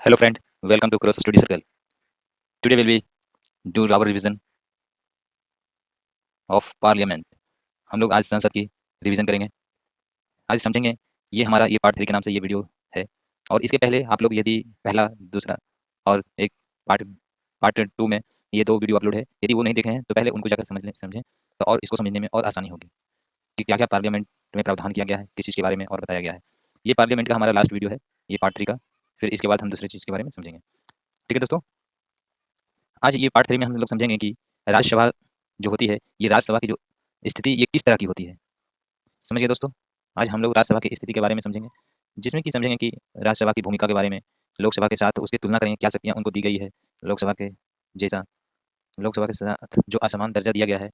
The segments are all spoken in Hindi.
Hello friend, welcome to Cross Study Circle. Today we'll be do our revision of Parliament. हम लोग आज संसद की रिवीजन करेंगे। आज समझेंगे ये हमारा ये पार्ट 3 के नाम से ये वीडियो है। और इसके पहले आप लोग यदि पहला दूसरा और एक पार्ट पार्ट 2 में ये दो वीडियो अपलोड है, यदि वो नहीं देखे हैं तो पहले उनको जाकर समझें तो और इसको समझने में और आसानी होगी कि क्या क्या पार्लियामेंट में प्रावधान किया गया है, किस चीज़ के बारे में और बताया गया है। ये पार्लियामेंट का हमारा लास्ट वीडियो है, ये पार्ट 3 का। फिर इसके बाद हम दूसरी चीज़ के बारे में समझेंगे। ठीक है दोस्तों, आज ये पार्ट 3 में हम लोग समझेंगे कि राज्यसभा जो होती है, ये राज्यसभा की जो स्थिति ये किस तरह की होती है। समझ गए दोस्तों? आज हम लोग राज्यसभा की स्थिति के बारे में समझेंगे, जिसमें कि समझेंगे कि राज्यसभा की भूमिका के बारे में, लोकसभा के साथ उसकी तुलना करेंगे, क्या शक्तियाँ उनको दी गई है, लोकसभा के जैसा, लोकसभा के साथ जो असमान दर्जा दिया गया है,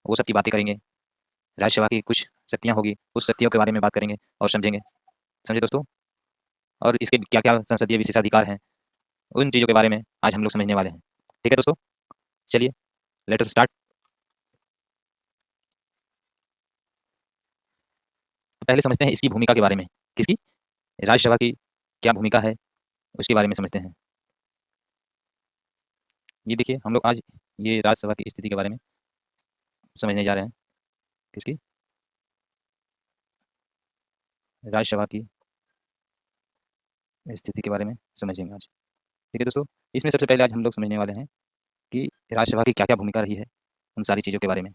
वो सब की बातें करेंगे। राज्यसभा की कुछ शक्तियाँ होगी, उस शक्तियों के बारे में बात करेंगे और समझेंगे। समझे दोस्तों? और इसके क्या-क्या संसदीय विशेषाधिकार हैं, उन चीज़ों के बारे में आज हम लोग समझने वाले हैं। ठीक है दोस्तों? चलिए, लेट अस स्टार्ट। पहले समझते हैं इसकी भूमिका के बारे में। किसकी? राज्यसभा की क्या भूमिका है, उसके बारे में समझते हैं। ये देखिए, हम लोग आज ये राज्यसभा की स्थिति के बारे में समझने जा रहे हैं। किसकी? राज्यसभा की स्थिति के बारे में समझेंगे आज। ठीक है दोस्तों, इसमें सबसे पहले आज हम लोग समझने वाले हैं कि राज्यसभा की क्या-क्या भूमिका रही है, उन सारी चीज़ों के बारे में।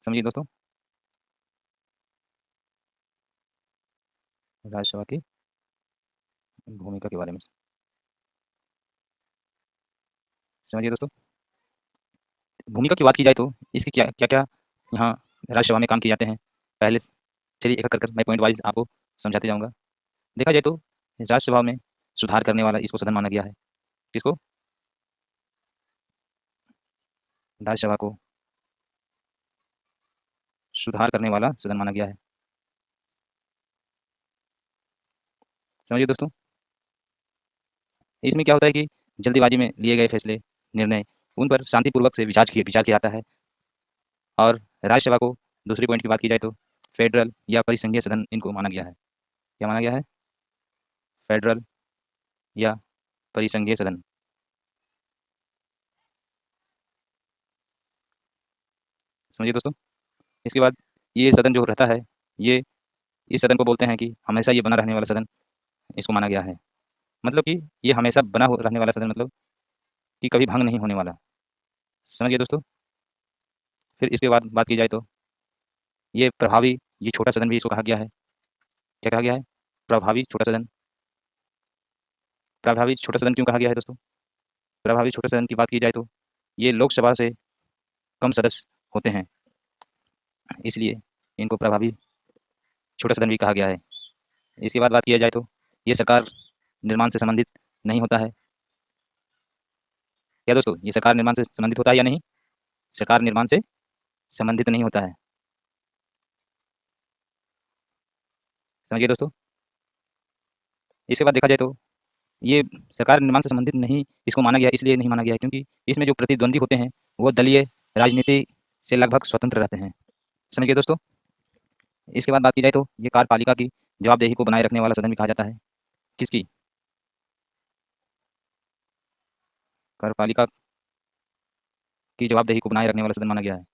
समझिए दोस्तों, राज्यसभा की भूमिका के बारे में समझिए दोस्तों। भूमिका की बात की जाए तो इसकी क्या-क्या यहाँ राज्यसभा में काम किए जाते हैं। पहले चलिए एक-एक कर मैं पॉइंट वाइज़ आपको समझाते जाऊँगा। देखा जाए तो राज्यसभा में सुधार करने वाला इसको सदन माना गया है। किसको? राज्यसभा को सुधार करने वाला सदन माना गया है। समझिए दोस्तों, इसमें क्या होता है कि जल्दीबाजी में लिए गए फैसले, निर्णय, उन पर शांतिपूर्वक से विचार किया जाता है। और राज्यसभा को दूसरी पॉइंट की बात की जाए तो फेडरल या परिसंघीय सदन इनको माना गया है। क्या माना गया है? फेडरल या परिसंघीय सदन। समझिए दोस्तों, इसके बाद ये सदन जो रहता है, ये इस सदन को बोलते हैं कि हमेशा ये बना रहने वाला सदन, इसको माना गया है। मतलब कि ये हमेशा रहने वाला सदन, मतलब कि कभी भंग नहीं होने वाला। समझिए दोस्तों, फिर इसके बाद बात की जाए तो ये प्रभावी, ये छोटा सदन भी इसको कहा गया है। क्या कहा गया है? प्रभावी छोटा सदन। प्रभावी छोटा सदन क्यों कहा गया है दोस्तों? प्रभावी छोटे सदन की बात की जाए तो ये लोकसभा से कम सदस्य होते हैं, इसलिए इनको प्रभावी छोटा सदन भी कहा गया है। इसके बाद बात किया जाए तो ये सरकार निर्माण से संबंधित नहीं होता है। क्या दोस्तों, ये सरकार निर्माण से संबंधित होता है या नहीं? सरकार निर्माण से संबंधित नहीं होता है। समझिए दोस्तों, इसके बाद देखा जाए तो ये सरकार निर्माण से संबंधित नहीं इसको माना गया, इसलिए नहीं माना गया है क्योंकि इसमें जो प्रतिद्वंदी होते हैं वो दलीय राजनीति से लगभग स्वतंत्र रहते हैं। समझिए दोस्तों, इसके बाद बात की जाए तो ये कार्यपालिका की जवाबदेही को बनाए रखने वाला सदन भी कहा जाता है। किसकी? कार्यपालिका की जवाबदेही को बनाए रखने वाला सदन माना गया है।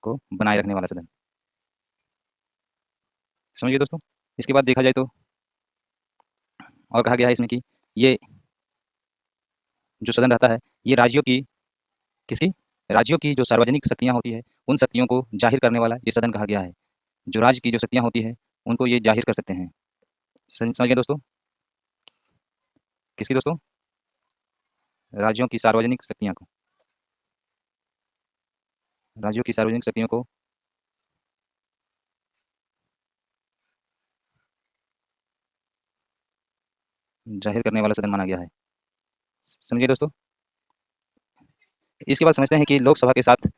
को बनाए रखने वाला सदन। समझिए दोस्तों, इसके बाद देखा जाए तो और कहा गया है इसमें कि ये जो सदन रहता है, ये राज्यों की किसकी? राज्यों की जो सार्वजनिक शक्तियाँ होती है, उन शक्तियों को जाहिर करने वाला ये सदन कहा गया है। जो राज्य की जो शक्तियाँ होती हैं, उनको ये जाहिर कर सकते हैं। समझ गए दोस्तों? किसकी दोस्तों? राज्यों की सार्वजनिक शक्तियाँ को, राज्यों की सार्वजनिक शक्तियों को जाहिर करने वाला सदन माना गया है। समझिए दोस्तों? इसके बाद समझते हैं कि लोकसभा के साथ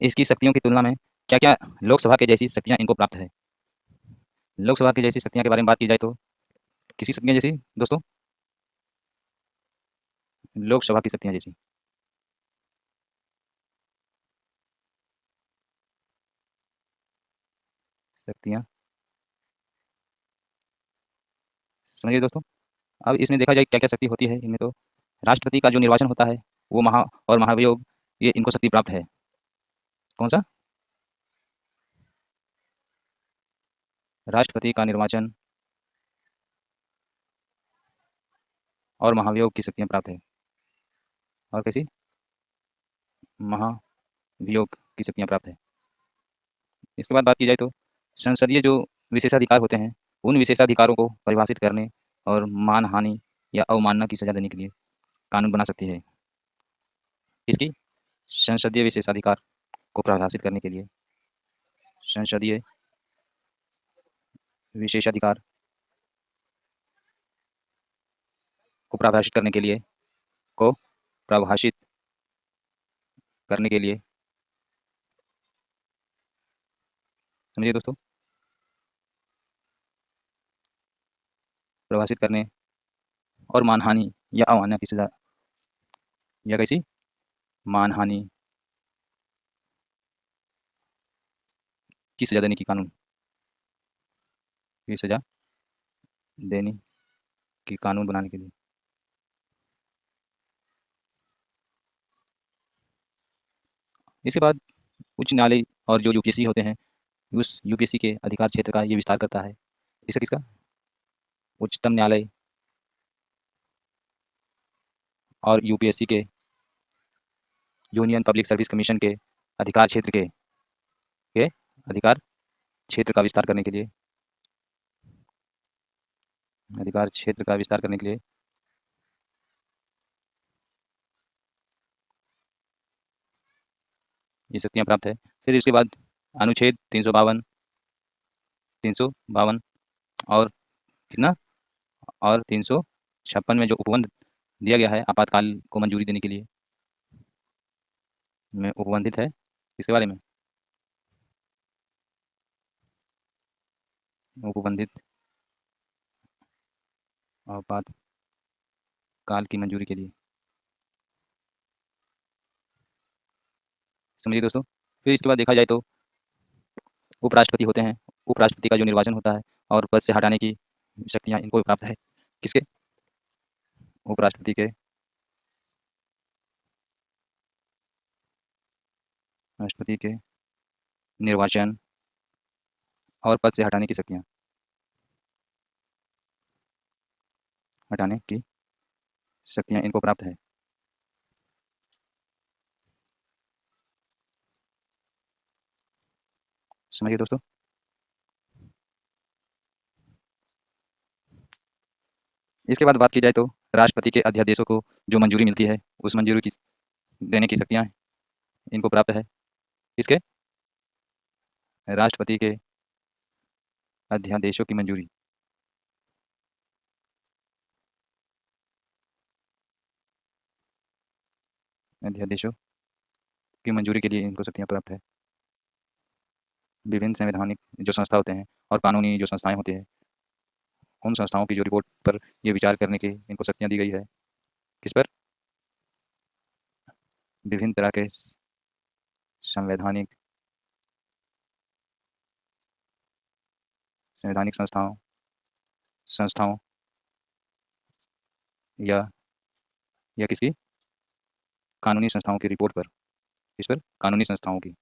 इसकी शक्तियों की तुलना में क्या-क्या लोकसभा के जैसी शक्तियाँ इनको प्राप्त है। लोकसभा की जैसी शक्तियाँ के बारे में बात की जाए तो किसी शक्तियाँ जैसी दोस्तों? लोकसभा की शक्तियाँ जैसी शक्तियाँ समझिए दोस्तों। अब इसमें देखा जाए क्या-क्या शक्ति होती है इनमें, तो राष्ट्रपति का जो निर्वाचन होता है वो और महाभियोग, ये इनको शक्ति प्राप्त है। कौन-सा? राष्ट्रपति का निर्वाचन और महाभियोग की शक्तियाँ प्राप्त है। और कैसी? महाभियोग की शक्तियाँ प्राप्त है। इसके बाद बात की जाए तो संसदीय जो विशेषाधिकार होते हैं, उन विशेषाधिकारों को परिभाषित करने और मानहानि या अवमानना की सजा देने के लिए कानून बना सकती है। इसकी संसदीय विशेषाधिकार को परिभाषित करने के लिए संसदीय विशेषाधिकार को परिभाषित करने के लिए को परिभाषित करने के लिए समझिए दोस्तों, परिभाषित करने और मानहानि या अवमानना की सजा, या कैसी? मानहानि की सजा देने की कानून की सजा देने की कानून बनाने के लिए। इसके बाद उच्च न्यायालय और जो यूपीएससी होते हैं, उस यूपीएससी के अधिकार क्षेत्र का ये विस्तार करता है। इससे किसका? उच्चतम न्यायालय और यूपीएससी के यूनियन पब्लिक सर्विस कमीशन के अधिकार क्षेत्र के अधिकार क्षेत्र का विस्तार करने के लिए, अधिकार क्षेत्र का विस्तार करने के लिए ये शक्तियाँ प्राप्त है। फिर इसके बाद अनुच्छेद 352 और कितना, और 356 में जो उपबंध दिया गया है आपातकाल को मंजूरी देने के लिए, में उपबंधित है। इसके बारे में उपबंधित आपातकाल की मंजूरी के लिए, समझिए दोस्तों। फिर इसके बाद देखा जाए तो उपराष्ट्रपति होते हैं, उपराष्ट्रपति का जो निर्वाचन होता है और पद से हटाने की शक्तियाँ इनको भी प्राप्त है। किसके? उपराष्ट्रपति के राष्ट्रपति के निर्वाचन और पद से हटाने की शक्तियाँ, हटाने की शक्तियाँ इनको प्राप्त है। समझिए दोस्तों। इसके बाद बात की जाए तो राष्ट्रपति के अध्यादेशों को जो मंजूरी मिलती है, उस मंजूरी की देने की शक्तियाँ इनको प्राप्त है। किसके? राष्ट्रपति के अध्यादेशों की मंजूरी, अध्यादेशों की मंजूरी के लिए इनको शक्तियाँ प्राप्त है। विभिन्न संवैधानिक जो संस्था होते हैं और कानूनी जो संस्थाएं होती हैं, उन संस्थाओं की जो रिपोर्ट पर ये विचार करने की इनको शक्तियाँ दी गई है। किस पर? विभिन्न तरह के संवैधानिक संवैधानिक संस्थाओं या किसी कानूनी संस्थाओं की रिपोर्ट पर, इस पर कानूनी संस्थाओं की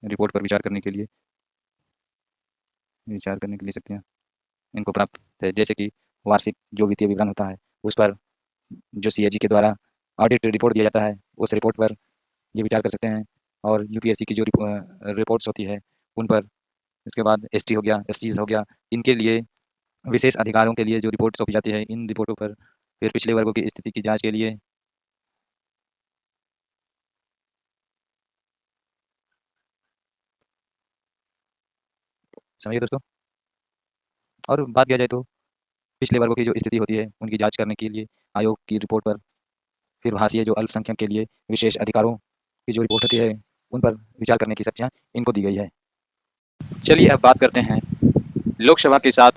रिपोर्ट पर विचार करने के लिए शक्तियाँ इनको प्राप्त है। जैसे कि वार्षिक जो वित्तीय विवरण होता है, उस पर जो सीएजी के द्वारा ऑडिट रिपोर्ट दिया जाता है, उस रिपोर्ट पर ये विचार कर सकते हैं। और यूपीएससी की जो रिपोर्ट्स होती है उन पर, उसके बाद एसटी हो गया, एससीज हो गया, इनके लिए विशेष अधिकारों के लिए जो रिपोर्ट सौंपी जाती है, इन रिपोर्टों पर फिर पिछले वर्गों की स्थिति की जांच के लिए, समझिए दोस्तों। और बात किया जाए तो पिछले वर्गों की जो स्थिति होती है उनकी जांच करने के लिए आयोग की रिपोर्ट पर फिर भाषीय जो अल्पसंख्यक के लिए विशेष अधिकारों की जो रिपोर्ट होती है उन पर विचार करने की शक्तियाँ इनको दी गई है। चलिए अब बात करते हैं लोकसभा के साथ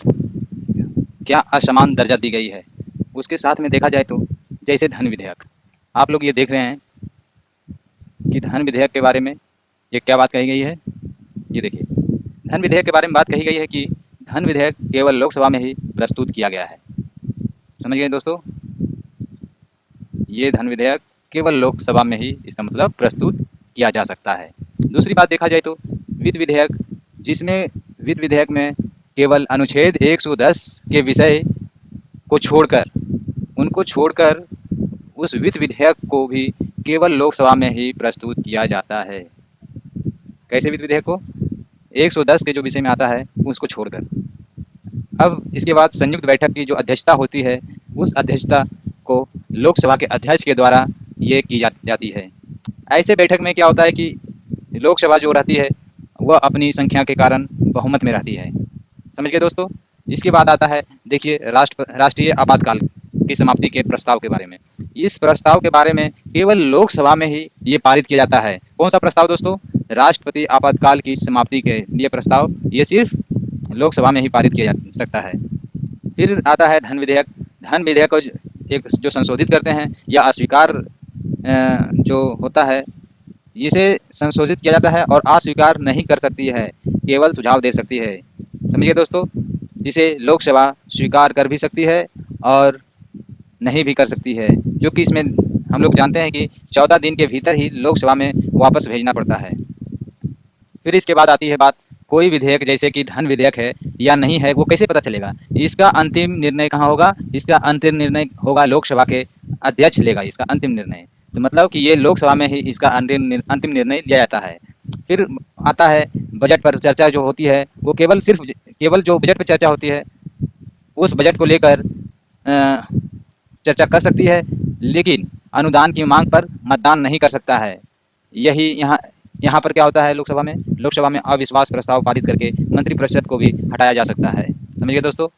क्या असमान दर्जा दी गई है। उसके साथ में देखा जाए तो जैसे धन विधेयक, आप लोग ये देख रहे हैं कि धन विधेयक के बारे में ये क्या बात कही गई है, ये देखिए, धन विधेयक के बारे में बात कही गई है कि धन विधेयक केवल लोकसभा में ही प्रस्तुत किया गया है। समझ गए दोस्तों, ये धन विधेयक केवल लोकसभा में ही इसका मतलब प्रस्तुत किया जा सकता है। दूसरी बात देखा जाए तो वित्त विधेयक, जिसमें वित्त विधेयक में केवल अनुच्छेद 110 के विषय को छोड़कर, उनको छोड़कर उस वित्त विधेयक को भी केवल लोकसभा में ही प्रस्तुत किया जाता है। कैसे वित्त विधेयक को? 110 के जो विषय में आता है उसको छोड़कर। अब इसके बाद संयुक्त बैठक की जो अध्यक्षता होती है, उस अध्यक्षता को लोकसभा के अध्यक्ष के द्वारा ये की जाती है। ऐसे बैठक में क्या होता है कि लोकसभा जो रहती है वह अपनी संख्या के कारण बहुमत में रहती है। समझ गए दोस्तों। इसके बाद आता है, देखिए, राष्ट्रीय आपातकाल की समाप्ति के प्रस्ताव के बारे में। इस प्रस्ताव के बारे में केवल लोकसभा में ही ये पारित किया जाता है। कौन सा प्रस्ताव दोस्तों? राष्ट्रपति आपातकाल की समाप्ति के लिए प्रस्ताव, ये सिर्फ लोकसभा में ही पारित किया जा सकता है। फिर आता है धन विधेयक। धन विधेयक को एक जो संशोधित करते हैं या अस्वीकार जो होता है, इसे संशोधित किया जाता है और अस्वीकार नहीं कर सकती है, केवल सुझाव दे सकती है। समझिए दोस्तों, जिसे लोकसभा स्वीकार कर भी सकती है और नहीं भी कर सकती है, जो कि इसमें हम लोग जानते हैं कि 14 दिन के भीतर ही लोकसभा में वापस भेजना पड़ता है। फिर इसके बाद आती है बात, कोई विधेयक जैसे कि धन विधेयक है या नहीं है, वो कैसे पता चलेगा? इसका अंतिम निर्णय कहाँ होगा? इसका अंतिम निर्णय होगा लोकसभा के अध्यक्ष लेगा इसका अंतिम निर्णय। तो मतलब कि ये लोकसभा में ही इसका अंतिम निर्णय लिया जाता है। फिर आता है बजट पर चर्चा जो होती है, वो केवल जो बजट पर चर्चा होती है, उस बजट को लेकर चर्चा कर सकती है, लेकिन अनुदान की मांग पर मतदान नहीं कर सकता है। यही यहाँ पर क्या होता है, लोकसभा में अविश्वास प्रस्ताव पारित करके मंत्रिपरिषद को भी हटाया जा सकता है। समझिए दोस्तों,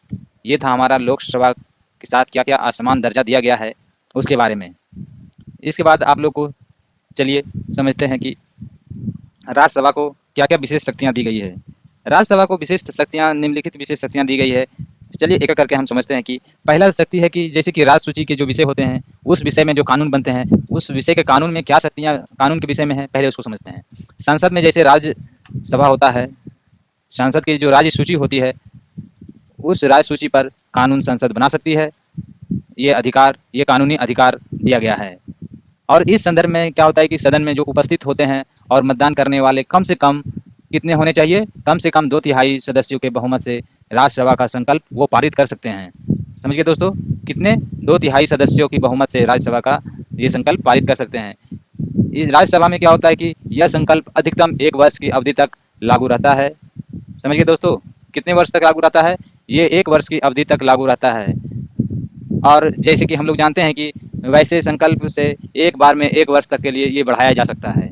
ये था हमारा लोकसभा के साथ क्या क्या असमान दर्जा दिया गया है उसके बारे में। इसके बाद आप लोग को चलिए समझते हैं कि राज्यसभा को क्या क्या विशेष शक्तियाँ दी गई है। राज्यसभा को विशेष शक्तियाँ, निम्नलिखित विशेष शक्तियाँ दी गई है। चलिए एक एक करके हम समझते हैं कि पहला शक्ति है कि जैसे कि राज्य सूची के जो विषय होते हैं, उस विषय में जो कानून बनते हैं, उस विषय के कानून में क्या शक्तियाँ कानून के विषय में है, पहले उसको समझते हैं। संसद में जैसे राज्यसभा होता है, संसद की जो राज्य सूची होती है, उस राज्य सूची पर कानून संसद बना सकती है। ये कानूनी अधिकार दिया गया है। और इस संदर्भ में क्या होता है कि सदन में जो उपस्थित होते हैं और मतदान करने वाले कम से कम कितने होने चाहिए? कम से कम 2/3 सदस्यों के बहुमत से राज्यसभा का संकल्प वो पारित कर सकते हैं। समझ गए दोस्तों, कितने? 2/3 सदस्यों की बहुमत से राज्यसभा का ये संकल्प पारित कर सकते हैं। इस राज्यसभा में क्या होता है कि यह संकल्प अधिकतम 1 वर्ष की अवधि तक लागू रहता है। समझ गए दोस्तों, कितने वर्ष तक लागू रहता है? ये 1 वर्ष की अवधि तक लागू रहता है। और जैसे कि हम लोग जानते हैं कि वैसे संकल्प से एक बार में 1 वर्ष तक के लिए ये बढ़ाया जा सकता है।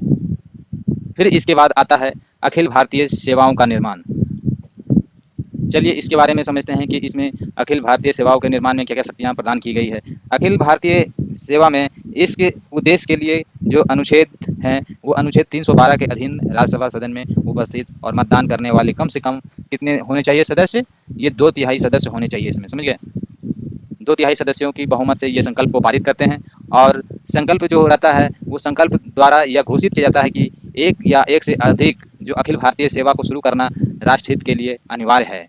फिर इसके बाद आता है अखिल भारतीय सेवाओं का निर्माण। चलिए इसके बारे में समझते हैं कि इसमें अखिल भारतीय सेवाओं के निर्माण में क्या क्या शक्तियाँ प्रदान की गई है। अखिल भारतीय सेवा में इसके उद्देश्य के लिए जो अनुच्छेद हैं, वो अनुच्छेद 312 के अधीन राज्यसभा सदन में उपस्थित और मतदान करने वाले कम से कम कितने होने चाहिए सदस्य? ये 2/3 सदस्य होने चाहिए इसमें। समझ गए? 2/3 सदस्यों की बहुमत से ये संकल्प को पारित करते हैं। और संकल्प जो रहता है, वो संकल्प द्वारा यह घोषित किया जाता है कि एक या एक से अधिक जो अखिल भारतीय सेवा को शुरू करना राष्ट्रहित के लिए अनिवार्य है,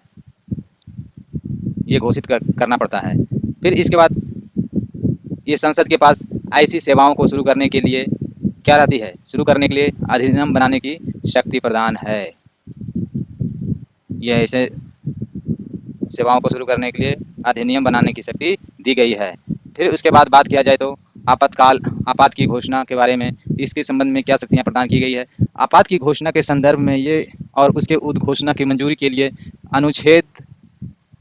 ये घोषित करना पड़ता है। फिर इसके बाद ये संसद के पास ऐसी सेवाओं को शुरू करने के लिए क्या रहती है? शुरू करने के लिए अधिनियम बनाने की शक्ति प्रदान है। ये ऐसे सेवाओं को शुरू करने के लिए अधिनियम बनाने की शक्ति दी गई है। फिर उसके बाद बात किया जाए तो आपात की घोषणा के बारे में, इसके संबंध में क्या शक्तियाँ प्रदान की गई है। आपात की घोषणा के संदर्भ में ये और उसके उद्घोषणा की मंजूरी के लिए अनुच्छेद,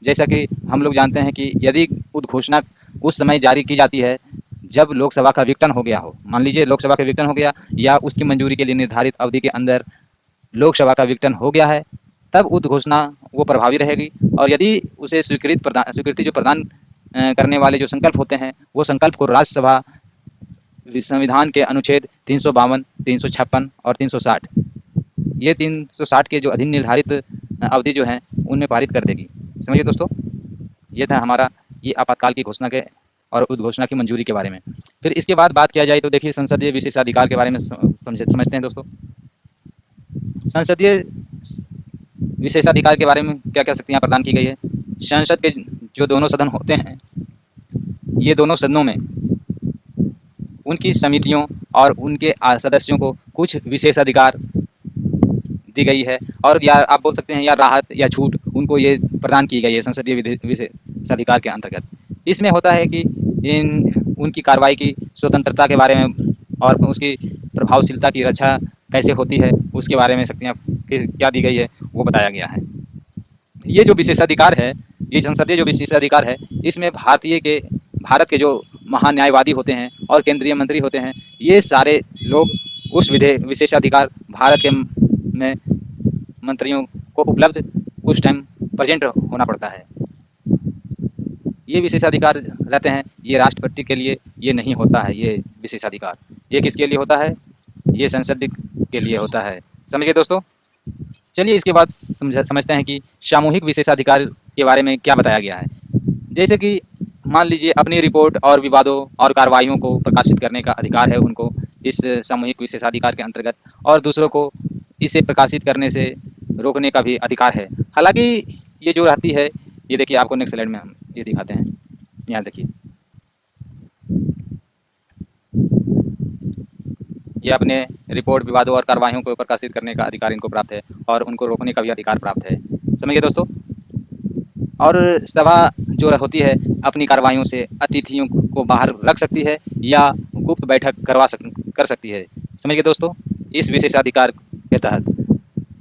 जैसा कि हम लोग जानते हैं कि यदि उद्घोषणा उस समय जारी की जाती है जब लोकसभा का विघटन हो गया हो। मान लीजिए लोकसभा का विघटन हो गया या उसकी मंजूरी के लिए निर्धारित अवधि के अंदर लोकसभा का विघटन हो गया है, तब उद्घोषणा वो प्रभावी रहेगी। और यदि उसे स्वीकृति जो प्रदान करने वाले जो संकल्प होते हैं, वो संकल्प को राज्यसभा संविधान के अनुच्छेद 352, 356 और 360, ये 360 के जो अधीन निर्धारित अवधि जो है उनमें पारित कर देगी। समझिए दोस्तों, ये था हमारा ये आपातकाल की घोषणा के और उद्घोषणा की मंजूरी के बारे में। फिर इसके बाद बात किया जाए तो देखिए संसदीय विशेषाधिकार के बारे में समझते हैं दोस्तों। संसदीय विशेषाधिकार के बारे में क्या क्या शक्तियां प्रदान की गई है। संसद के जो दोनों सदन होते हैं, ये दोनों सदनों में उनकी समितियों और उनके सदस्यों को कुछ विशेषाधिकार दी गई है, और या आप बोल सकते हैं या राहत या छूट उनको ये प्रदान की गई है संसदीय विशेषाधिकार के अंतर्गत। इसमें होता है कि इन उनकी कार्रवाई की स्वतंत्रता के बारे में और उसकी प्रभावशीलता की रक्षा कैसे होती है उसके बारे में शक्तियाँ क्या दी गई है वो बताया गया है। ये जो विशेषाधिकार है, ये संसदीय जो विशेषाधिकार है, इसमें भारत के जो महान न्यायवादी होते हैं और केंद्रीय मंत्री होते हैं, ये सारे लोग उस विशेषाधिकार भारत के में मंत्रियों को उपलब्ध उस टाइम प्रेजेंट होना पड़ता है। ये विशेषाधिकार रहते हैं, ये राष्ट्रपति के लिए ये नहीं होता है। ये विशेषाधिकार ये किसके लिए होता है? ये संसद के लिए होता है। समझ गए दोस्तों? चलिए इसके बाद समझते हैं कि सामूहिक विशेषाधिकार के बारे में क्या बताया गया है। जैसे कि मान लीजिए अपनी रिपोर्ट और विवादों और कार्रवाइयों को प्रकाशित करने का अधिकार है उनको इस सामूहिक विशेषाधिकार के अंतर्गत, और दूसरों को इसे प्रकाशित करने से रोकने का भी अधिकार है। हालांकि ये जो रहती है, ये देखिए आपको नेक्स्ट स्लाइड में हम ये दिखाते हैं। यहाँ देखिए, ये अपने रिपोर्ट विवादों और कार्रवाइयों को प्रकाशित करने का अधिकार इनको प्राप्त है और उनको रोकने का भी अधिकार प्राप्त है। समझिए दोस्तों? और सभा जो होती है अपनी कार्रवाइयों से अतिथियों को बाहर रख सकती है या गुप्त बैठक कर सकती है। समझ गए दोस्तों? इस विशेषाधिकार के तहत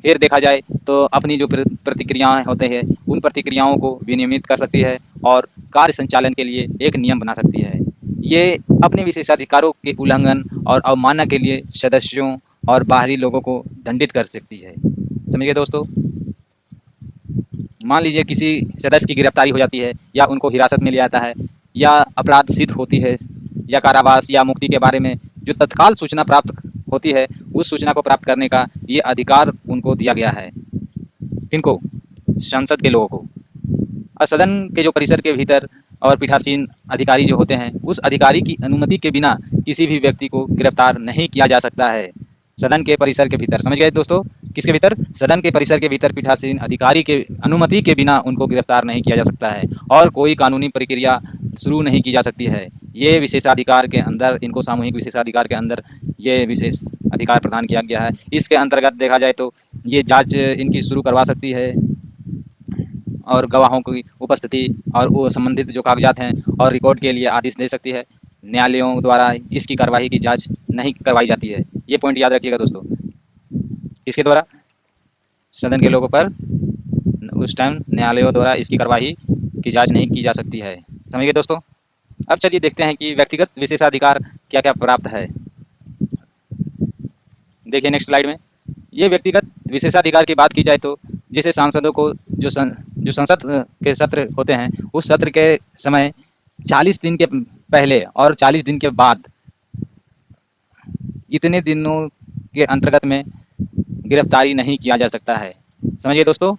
फिर देखा जाए तो अपनी जो प्रतिक्रियाएं होते हैं उन प्रतिक्रियाओं को विनियमित कर सकती है और कार्य संचालन के लिए एक नियम बना सकती है। ये अपने विशेषाधिकारों के उल्लंघन और अवमानना के लिए सदस्यों और बाहरी लोगों को दंडित कर सकती है। समझ गए दोस्तों? मान लीजिए किसी सदस्य की गिरफ्तारी हो जाती है या उनको हिरासत में लिया जाता है या अपराध सिद्ध होती है या कारावास या मुक्ति के बारे में जो तत्काल सूचना प्राप्त होती है, उस सूचना को प्राप्त करने का ये अधिकार उनको दिया गया है। किनको? संसद के लोगों को। और सदन के जो परिसर के भीतर और पीठासीन अधिकारी जो होते हैं, उस अधिकारी की अनुमति के बिना किसी भी व्यक्ति को गिरफ्तार नहीं किया जा सकता है सदन के परिसर के भीतर। समझ गए दोस्तों? किसके भीतर? सदन के परिसर के भीतर पीठासीन अधिकारी के अनुमति के बिना उनको गिरफ्तार नहीं किया जा सकता है और कोई कानूनी प्रक्रिया शुरू नहीं की जा सकती है। ये विशेषाधिकार के अंदर, इनको सामूहिक विशेषाधिकार के अंदर ये विशेष अधिकार प्रदान किया गया है। इसके अंतर्गत देखा जाए तो ये जांच इनकी शुरू करवा सकती है और गवाहों की उपस्थिति और वो संबंधित जो कागजात हैं और रिकॉर्ड के लिए आदेश दे सकती है। न्यायालयों द्वारा इसकी कार्रवाई की जांच नहीं करवाई जाती है। ये पॉइंट याद रखिएगा दोस्तों। इसके द्वारा सदन के लोगों पर उस टाइम न्यायालयों द्वारा इसकी कार्रवाई की जांच नहीं की जा सकती है। समझ गए दोस्तों? अब चलिए देखते हैं कि व्यक्तिगत विशेषाधिकार क्या क्या प्राप्त है। देखिए नेक्स्ट स्लाइड में, ये व्यक्तिगत विशेषाधिकार की बात की जाए तो जैसे सांसदों को जो संसद के सत्र होते हैं, उस सत्र के समय 40 दिन के पहले और 40 दिन के बाद इतने दिनों के अंतर्गत में गिरफ्तारी नहीं किया जा सकता है। समझिए दोस्तों?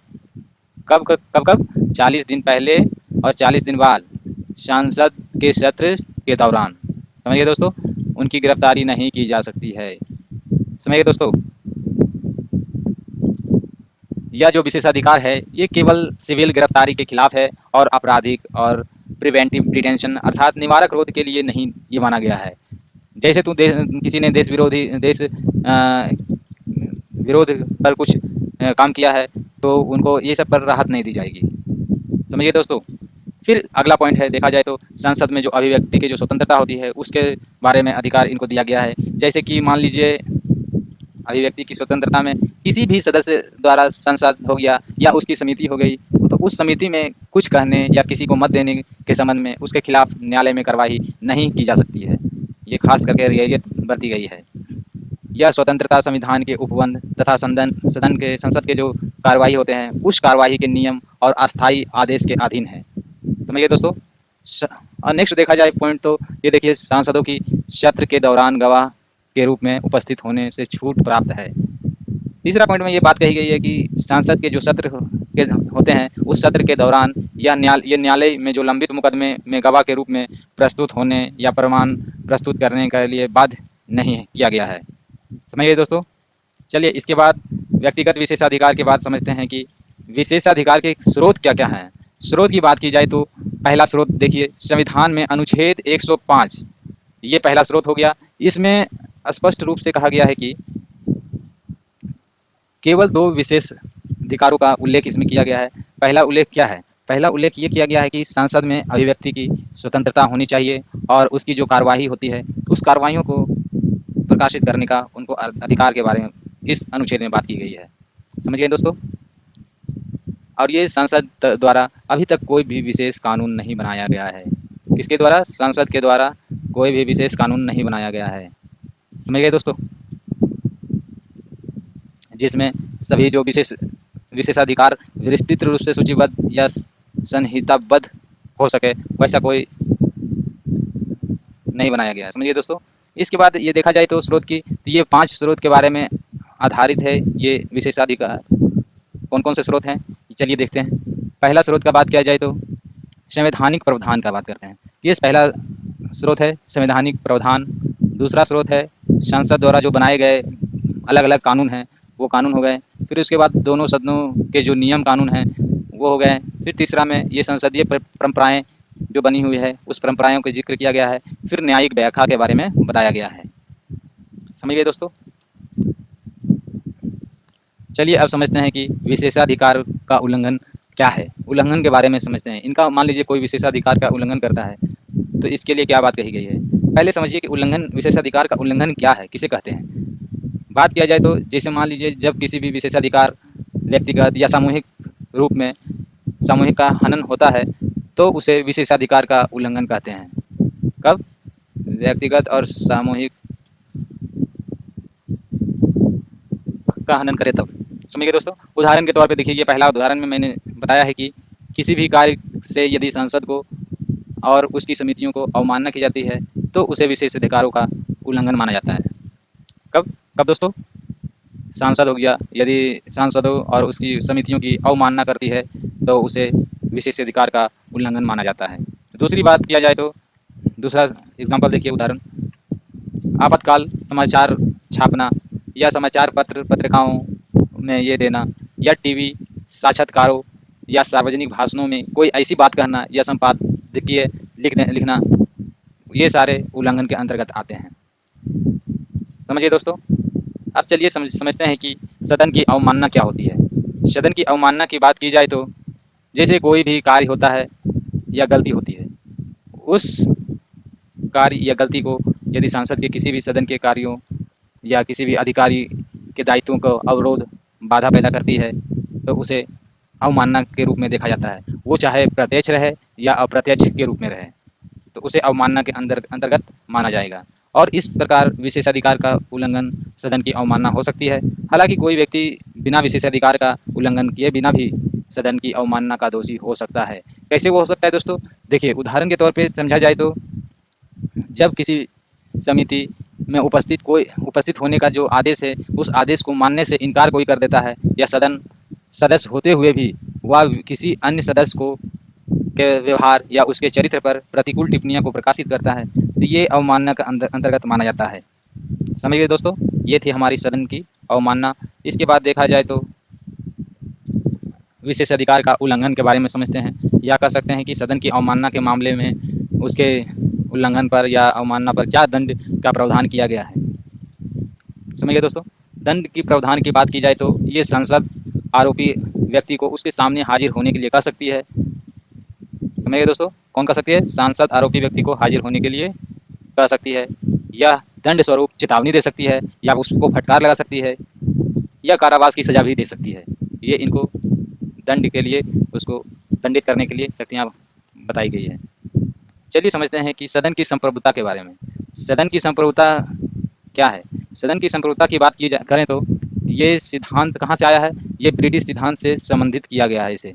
कब कब कब कब? 40 दिन पहले और 40 दिन बाद सांसद के सत्र के दौरान, समझिए दोस्तों, उनकी गिरफ्तारी नहीं की जा सकती है। समझिए दोस्तों? यह जो विशेषाधिकार है ये केवल सिविल गिरफ्तारी के खिलाफ है और आपराधिक और प्रिवेंटिव डिटेंशन अर्थात निवारक रोध के लिए नहीं ये माना गया है। जैसे किसी ने देश विरोध पर कुछ काम किया है तो उनको ये सब पर राहत नहीं दी जाएगी। समझिए दोस्तों? फिर अगला पॉइंट है, देखा जाए तो संसद में जो अभिव्यक्ति की जो स्वतंत्रता होती है उसके बारे में अधिकार इनको दिया गया है। जैसे कि मान लीजिए अभिव्यक्ति की स्वतंत्रता में किसी भी सदस्य द्वारा संसद हो गया या उसकी समिति हो गई, तो उस समिति में कुछ कहने या किसी को मत देने के संबंध में उसके खिलाफ न्यायालय में कार्रवाई नहीं की जा सकती है। ये खास करके रियायत बरती गई है। यह स्वतंत्रता संविधान के उपबंध तथा संसद के जो कार्रवाई होते हैं उस कार्रवाई के नियम और अस्थायी आदेश के अधीन है। समझिए दोस्तों? और नेक्स्ट देखा जाए पॉइंट तो ये देखिए, सांसदों की सत्र के दौरान गवाह के रूप में उपस्थित होने से छूट प्राप्त है। तीसरा पॉइंट में ये बात कही गई है कि संसद के जो सत्र होते हैं उस सत्र के दौरान या न्यायालय में जो लंबित मुकदमे में गवाह के रूप में प्रस्तुत होने या प्रमाण प्रस्तुत करने के लिए बाध्य नहीं किया गया है। समझिए दोस्तों? चलिए इसके बाद व्यक्तिगत विशेषाधिकार के बाद समझते हैं कि विशेषाधिकार के स्रोत क्या क्या हैं। स्रोत की बात की जाए तो पहला स्रोत देखिए, संविधान में अनुच्छेद 105, ये पहला स्रोत हो गया। इसमें स्पष्ट रूप से कहा गया है कि केवल दो विशेष अधिकारों का उल्लेख इसमें किया गया है। पहला उल्लेख क्या है? पहला उल्लेख ये किया गया है कि संसद में अभिव्यक्ति की स्वतंत्रता होनी चाहिए और उसकी जो कार्यवाही होती है उस कार्रवाइयों को प्रकाशित करने का उनको अधिकार के बारे में इस अनुच्छेद में बात की गई है। समझ गए दोस्तों? और ये संसद द्वारा अभी तक कोई भी विशेष कानून नहीं बनाया गया है। किसके द्वारा? संसद के द्वारा कोई भी विशेष कानून नहीं बनाया गया है। समझ गए दोस्तों? जिसमें सभी जो विशेषाधिकार विस्तृत रूप से सूचीबद्ध या संहिताबद्ध हो सके, वैसा कोई नहीं बनाया गया है। समझिए दोस्तों? इसके बाद ये देखा जाए तो स्रोत की, तो ये 5 स्रोत के बारे में आधारित है ये विशेषाधिकार। कौन कौन से स्रोत हैं चलिए देखते हैं। पहला स्रोत का बात किया जाए तो संवैधानिक प्रावधान का बात करते हैं। ये पहला स्रोत है संवैधानिक प्रावधान। दूसरा स्रोत है संसद द्वारा जो बनाए गए अलग अलग कानून हैं, वो कानून हो गए। फिर उसके बाद दोनों सदनों के जो नियम कानून हैं वो हो गए। फिर तीसरा में ये संसदीय परंपराएं जो बनी हुई है उस परंपराओं का जिक्र किया गया है। फिर न्यायिक व्याख्या के बारे में बताया गया है। समझ गए दोस्तों? चलिए अब समझते हैं कि विशेषाधिकार का उल्लंघन क्या है। उल्लंघन के बारे में समझते हैं। इनका मान लीजिए कोई विशेषाधिकार का उल्लंघन करता है तो इसके लिए क्या बात कही गई है। पहले समझिए कि उल्लंघन, विशेषाधिकार का उल्लंघन क्या है, किसे कहते हैं। बात किया जाए तो जैसे मान लीजिए जब किसी भी विशेषाधिकार व्यक्तिगत या सामूहिक रूप में सामूहिक का हनन होता है तो उसे विशेषाधिकार का उल्लंघन कहते हैं। कब? व्यक्तिगत और सामूहिक का हनन करे तब। समझिए दोस्तों? उदाहरण के तौर पे देखिए, ये पहला उदाहरण में मैंने बताया है कि किसी भी कार्य से यदि सांसद को और उसकी समितियों को अवमानना की जाती है तो उसे विशेष अधिकारों का उल्लंघन माना जाता है। कब कब दोस्तों? सांसद हो गया, यदि सांसदों और उसकी समितियों की अवमानना करती है तो उसे विशेष अधिकार का उल्लंघन माना जाता है। दूसरी बात किया जाए तो दूसरा एग्जाम्पल देखिए, उदाहरण आपातकाल समाचार छापना या समाचार पत्र पत्रिकाओं में ये देना या टीवी साक्षात्कारों या सार्वजनिक भाषणों में कोई ऐसी बात कहना या संपादकीय लिखना, ये सारे उल्लंघन के अंतर्गत आते हैं। समझिए दोस्तों? अब चलिए समझते हैं कि सदन की अवमानना क्या होती है। सदन की अवमानना की बात की जाए तो जैसे कोई भी कार्य होता है या गलती होती है, उस कार्य या गलती को यदि सांसद के किसी भी सदन के कार्यों या किसी भी अधिकारी के दायित्वों को अवरोध बाधा पैदा करती है तो उसे अवमानना के रूप में देखा जाता है। वो चाहे प्रत्यक्ष रहे या अप्रत्यक्ष के रूप में रहे तो उसे अवमानना के अंतर्गत माना जाएगा। और इस प्रकार विशेषाधिकार का उल्लंघन सदन की अवमानना हो सकती है। हालांकि कोई व्यक्ति बिना विशेषाधिकार का उल्लंघन किए बिना भी सदन की अवमानना का दोषी हो सकता है। कैसे वो हो सकता है दोस्तों? देखिए उदाहरण के तौर पे समझा जाए तो जब किसी समिति में उपस्थित होने का जो आदेश है उस आदेश को मानने से इनकार कोई कर देता है या सदन सदस्य होते हुए भी वह किसी अन्य सदस्य को के व्यवहार या उसके चरित्र पर प्रतिकूल टिप्पणियों को प्रकाशित करता है तो ये अवमानना का अंतर्गत माना जाता है। समझ गए दोस्तों? ये थी हमारी सदन की अवमानना। इसके बाद देखा जाए तो विशेषाधिकार का उल्लंघन के बारे में समझते हैं, या कह सकते हैं कि सदन की अवमानना के मामले में उसके उल्लंघन पर या अवमानना पर क्या दंड का प्रावधान किया गया है। समझ गए दोस्तों? दंड की प्रावधान की बात की जाए तो ये संसद आरोपी व्यक्ति को उसके सामने हाजिर होने के लिए कह सकती है। समझ गए दोस्तों? कौन कह सकती है? सांसद आरोपी व्यक्ति को हाजिर होने के लिए कह सकती है, या दंड स्वरूप चेतावनी दे सकती है, या उसको फटकार लगा सकती है, या कारावास की सजा भी दे सकती है। ये इनको दंड के लिए उसको दंडित करने के लिए शक्तियाँ बताई गई है। चलिए समझते हैं कि सदन की संप्रभुता के बारे में। सदन की संप्रभुता क्या है? सदन की संप्रभुता की बात करें तो ये सिद्धांत कहाँ से आया है? ये ब्रिटिश सिद्धांत से संबंधित किया गया है। इसे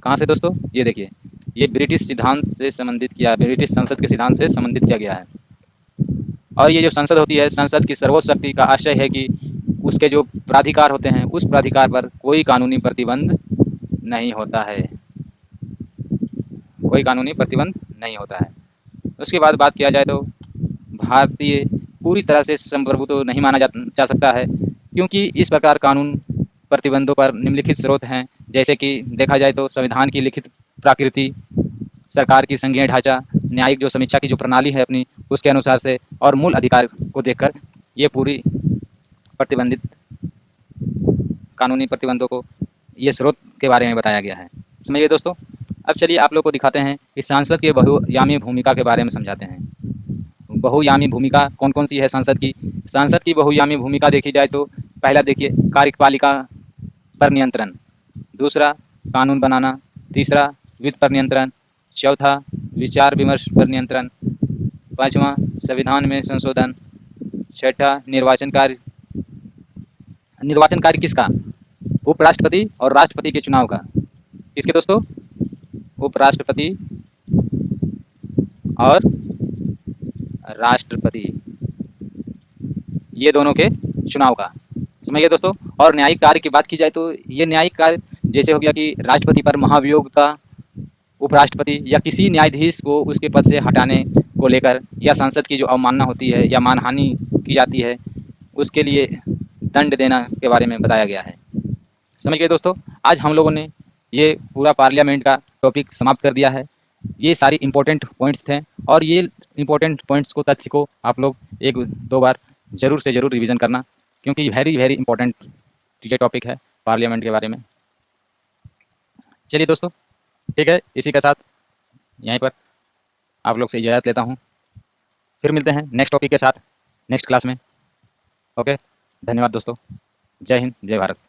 कहाँ से दोस्तों? ये देखिए, ये ब्रिटिश सिद्धांत से संबंधित किया, ब्रिटिश संसद के सिद्धांत से संबंधित किया गया है। और ये जो संसद होती है, संसद की सर्वोच्च शक्ति का आशय है कि उसके जो प्राधिकार होते हैं उस प्राधिकार पर कोई कानूनी प्रतिबंध नहीं होता है। कोई कानूनी प्रतिबंध नहीं होता है। उसके बाद बात किया जाए तो भारतीय पूरी तरह से संप्रभु तो नहीं माना जा सकता है, क्योंकि इस प्रकार कानून प्रतिबंधों पर निम्नलिखित स्रोत हैं, जैसे कि देखा जाए तो संविधान की लिखित प्रकृति, सरकार की संघीय ढांचा, न्यायिक जो समीक्षा की जो प्रणाली है अपनी उसके अनुसार से, और मूल अधिकार को देखकर ये पूरी प्रतिबंधित कानूनी प्रतिबंधों को, ये स्रोत के बारे में बताया गया है। समझिए दोस्तों। अब चलिए आप लोग को दिखाते हैं कि सांसद के बहुआयामी भूमिका के बारे में समझाते हैं। बहुआयामी भूमिका कौन कौन सी है सांसद की? सांसद की बहुआयामी भूमिका देखी जाए तो पहला देखिए, कार्यपालिका पर नियंत्रण, दूसरा कानून बनाना, तीसरा वित्त पर नियंत्रण, चौथा विचार विमर्श पर नियंत्रण, पांचवा संविधान में संशोधन, छठा निर्वाचन कार्य। निर्वाचन कार्य किसका? उपराष्ट्रपति और राष्ट्रपति के चुनाव का। किसके दोस्तों? उपराष्ट्रपति और राष्ट्रपति, ये दोनों के चुनाव का। समझिए दोस्तों। और न्यायिक कार्य की बात की जाए तो ये न्यायिक कार्य जैसे हो गया कि राष्ट्रपति पर महाभियोग का, उपराष्ट्रपति या किसी न्यायाधीश को उसके पद से हटाने को लेकर, या सांसद की जो अवमानना होती है या मानहानि की जाती है उसके लिए दंड देना के बारे में बताया गया है। समझ गए दोस्तों। आज हम लोगों ने ये पूरा पार्लियामेंट का टॉपिक समाप्त कर दिया है। ये सारी इंपॉर्टेंट पॉइंट्स थे, और ये इंपॉर्टेंट पॉइंट्स को, तथ्य को आप लोग एक दो बार जरूर से जरूर रिवीजन करना, क्योंकि वेरी वेरी इंपॉर्टेंट ये टॉपिक है पार्लियामेंट के बारे में। चलिए दोस्तों, ठीक है, इसी के साथ यहीं पर आप लोग से इजाज़त लेता हूँ। फिर मिलते हैं नेक्स्ट टॉपिक के साथ नेक्स्ट क्लास में। ओके, धन्यवाद दोस्तों। जय हिंद, जय भारत।